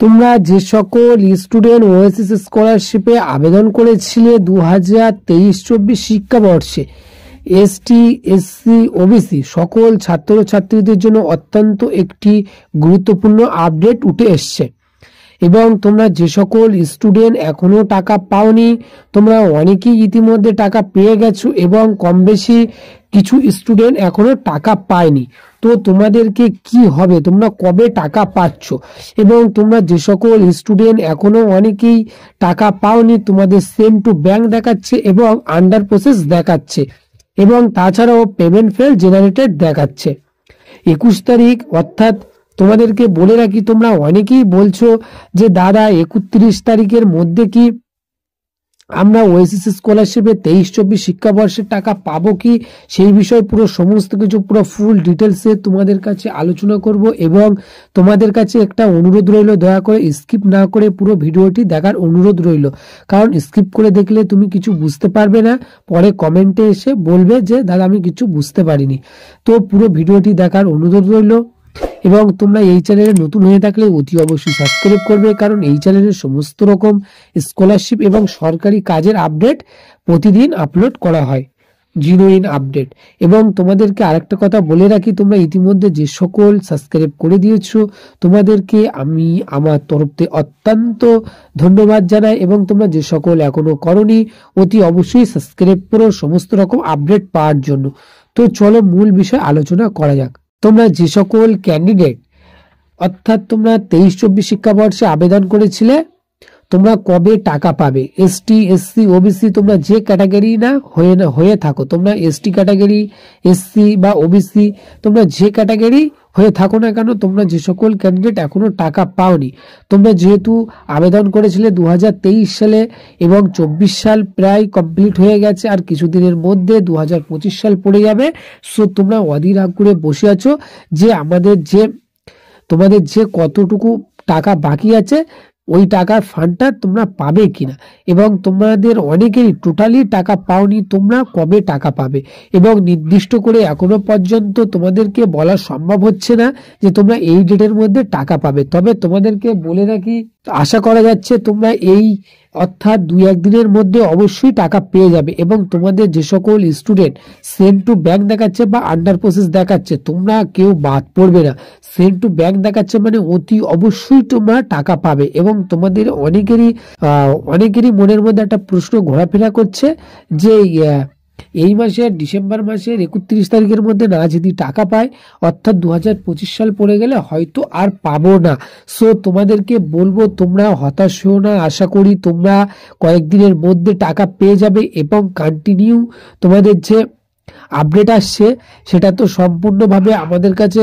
তোমরা যে সকল স্টুডেন্ট ওএসএস স্কলারশিপে আবেদন করেছিলে 2023-24 শিক্ষাবর্ষে, এসটি, এসসি, ওবিসি সকল ছাত্রছাত্রীদের জন্য অত্যন্ত একটি গুরুত্বপূর্ণ আপডেট উঠে এসছে। এবং তোমরা যে সকল স্টুডেন্ট এখনো টাকা পাওনি, তোমরা অনেকেই ইতিমধ্যে টাকা পেয়ে গেছো এবং কম বেশি কিছু স্টুডেন্ট এখনো টাকা পায়নি। তো তোমাদেরকে কি হবে, তোমরা কবে টাকা পাচ্ছ? এবং তোমরা যে সকল স্টুডেন্ট এখনো অনেকেই টাকা পাওনি, তোমাদের সেন্ড টু ব্যাংক দেখাচ্ছে এবং আন্ডার প্রসেস দেখাচ্ছে এবং তাছাড়াও পেমেন্ট ফেল জেনারেটেড দেখাচ্ছে। 21 তারিখ অর্থাৎ তোমাদেরকে বলে রাখি, তোমরা অনেকেই বলছো যে দাদা 31 তারিখের মধ্যে কি আমরা ওএসএস স্কলারশিপে 23-24 শিক্ষাবর্ষের টাকা পাবো কি, সেই বিষয়ে পুরো সমস্ত কিছু পুরো ফুল ডিটেলসে তোমাদের কাছে আলোচনা করব। এবং তোমাদের কাছে একটা অনুরোধ রইল, দয়া করে স্কিপ না করে পুরো ভিডিওটি দেখার অনুরোধ রইল, কারণ স্কিপ করে দেখলে তুমি কিছু বুঝতে পারবে না, পরে কমেন্টে এসে বলবে যে দাদা আমি কিছু বুঝতে পারিনি। তো পুরো ভিডিওটি দেখার অনুরোধ রইল। এবং তোমরা এই চ্যানেলে নতুন হয়ে থাকলে অতি অবশ্যই সাবস্ক্রাইব করবে, কারণ এই চ্যানেলে সমস্ত রকম স্কলারশিপ এবং সরকারি কাজের আপডেট প্রতিদিন আপলোড করা হয়, জিনুইন আপডেট। এবং তোমাদেরকে আরেকটা কথা বলে রাখি, তোমরা ইতিমধ্যে যে সকল সাবস্ক্রাইব করে দিয়েছো তোমাদেরকে আমি আমার তরফ থেকে অত্যন্ত ধন্যবাদ জানাই। এবং তোমরা যে সকল এখনো করনি অতি অবশ্যই সাবস্ক্রাইব করো সমস্ত রকম আপডেট পাওয়ার জন্য। তো চলো মূল বিষয় আলোচনা করা যাক। তোমরা যে সকল ক্যান্ডিডেট অর্থাৎ তোমরা 23-24 শিক্ষাবর্ষে আবেদন করেছিলে, তোমরা কবে টাকা পাবে? এসটি, এসসি, ওবিসি তোমরা যে ক্যাটাগরি না হয়ে থাকো, তোমরা এসটি ক্যাটাগরি, এসসি বা ওবিসি তোমরা যে ক্যাটাগরি হয়ে থাকো না কেন, তোমরা যে সকল ক্যান্ডিডেট এখনো টাকা পাওনি, তোমরা যেহেতু আবেদন করেছিলে 2023 সালে এবং 24 সাল প্রায় কমপ্লিট হয়ে গেছে, আর কিছুদিনের মধ্যে 2025 সাল পড়ে যাবে। সো তোমরা অধীর আগ্রহে বসে আছো যে তোমাদের যে কতটুকু টাকা বাকি আছে ওই টাকার ফান্ডটা তোমরা পাবে কিনা, এবং তোমাদের অনেকেরই টোটালি টাকা পাওনি, তোমরা কবে টাকা পাবে। এবং নির্দিষ্ট করে এখনো পর্যন্ত তোমাদেরকে বলা সম্ভব হচ্ছে না যে তোমরা এই ডেটের মধ্যে টাকা পাবে। তবে তোমাদেরকে বলে রাখি, আশা করা যাচ্ছে তোমরা এই অর্থাৎ 2-1 দিনের মধ্যে অবশ্যই টাকা পেয়ে যাবে। এবং তোমাদের যে সকল স্টুডেন্ট সেন্ড টু ব্যাংক দেখাচ্ছে বা আন্ডার প্রসেস দেখাচ্ছে, তোমরা কেউ বাদ পড়বে না। সেন্ড টু ব্যাংক দেখাচ্ছে মানে অতি অবশ্যই তোমরা টাকা পাবে। এবং তোমাদের অনেকেরই মনের মধ্যে একটা প্রশ্ন ঘোরাফেরা করছে যে এই মাসের ডিসেম্বর মাসের 31 তারিখের মধ্যে না যদি টাকা পায়, অর্থাৎ 2025 সাল পড়ে গেলে হয়তো আর পাবো না। সো তোমাদেরকে বলবো তোমরা হতাশ হও না, আশা করি তোমরা কয়েকদিনের মধ্যে টাকা পেয়ে যাবে। এবং কন্টিনিউ তোমাদের যে আপডেট আসছে সেটা তো সম্পূর্ণভাবে আমাদের কাছে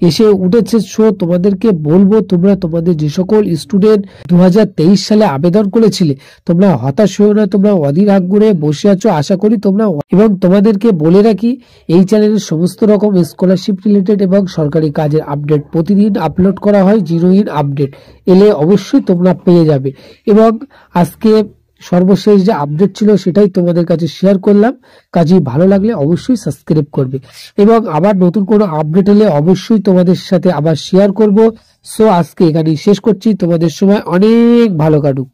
এসে উঠেছে। সো তোমাদেরকে বলবো তোমরা তোমাদের যে সকল স্টুডেন্ট 2023 সালে আবেদন করেছিলে, তোমরা হতাশ হও না, তোমরা অধীর আগ্রহে বসে আছো, আশা করি তোমরা। এবং তোমাদেরকে বলে রাখি, এই চ্যানেলের সমস্ত রকম স্কলারশিপ রিলেটেড এবং সরকারি কাজের আপডেট প্রতিদিন আপলোড করা হয়, জিনুইন আপডেট এলে অবশ্যই তোমরা পেয়ে যাবে। এবং আজকে সর্বশেষ যে আপডেট ছিল সেটাই তোমাদের কাছে শেয়ার করলাম, কাজে ভালো লাগলে অবশ্যই সাবস্ক্রাইব করবে। এবং আবার নতুন কোনো আপডেট এলে অবশ্যই তোমাদের সাথে আবার শেয়ার করব। সো আজকে এখানেই শেষ করছি, তোমাদের সময় অনেক ভালো কাটুক।